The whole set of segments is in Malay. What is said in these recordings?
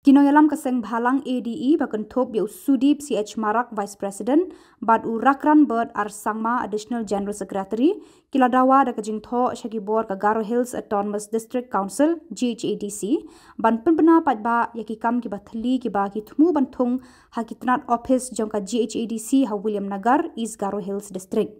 Kinoyalam kaseng bhalang ADE bakan thop biu Sudip CH Marak Vice President bad u Rakran Bird Ar Sangma Additional General Secretary kiladawa da kajing tho Shakibor ka Garo Hills Autonomous District Council GHADC ban penbena patba yakikam ki bathli ki ba ki thmu banthung hakitnat office jongka GHADC ha William Nagar East Garo Hills District.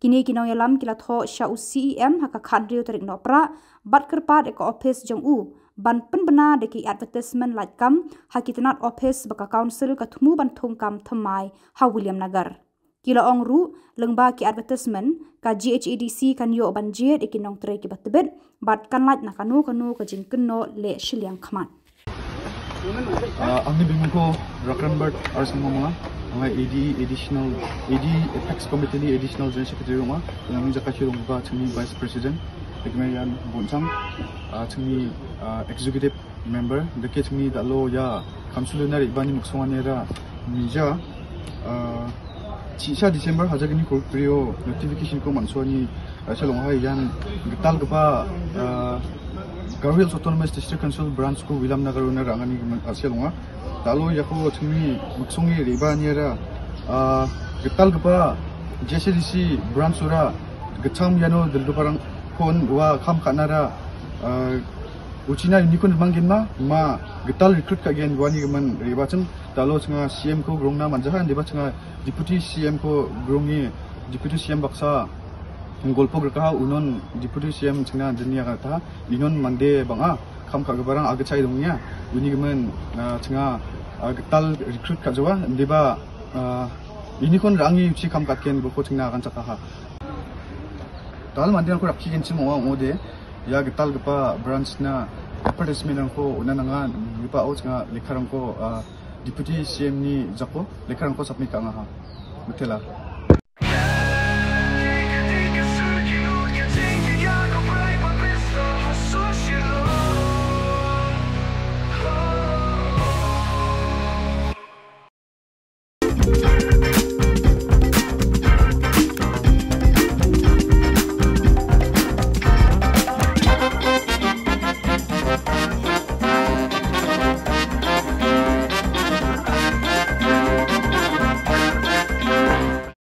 Kini kinoyalam kila tho Shau CEM haka khadrio tarik nopra bat kerpat eka office jong u ban penbena deki advertisement like kam hakitnat office baka council ka thmu banthung kam thamai ha William Nagar. Kila ongru lengba ki advertisement ka GHADC kan yo banjir ikinong tre ki batbet bat kan lat na kanu ka jingkeno le shiliang khamat. Angni bimko Rakran Bird Ar Sangma ang AD Apex Committee ni Additional General Secretary ma yang jakasi rongba chungni Vice President Ekmayan Bonsang chungni Executive Member deke chungni dalo ya Councilor ibani muksonganera mija Cisa December hajagini korprio notification ko mansuani salonghai yan gital gapa Garo Hills Autonomous District Council branch ko William Nagar na rangani aselonga talo yako chungni muksongi ribaniera gital gapa JCDC branch ura gacham yano dilduparang kon wa kham khanara Uchina unikon mangin ma gital recruit kagen wani man ribachang talo chunga CM ko grongna manjahan deba chunga deputy CM ko grongi deputy CM baksa golpo graka unon deputy CM chunga dunia kata inon mande banga kham ka barang agachai dongnya unigemen chunga gital recruit ka jawa deba unikon rangi uchi kham katken golpo chunga kan chakaha tal mandian ko rakhigen chimo ode ya gital gapa branch na advertisement ko unananga gipa o chunga lekharang ko deputy CM ni jako lekharang ko submit ka nga ha mutela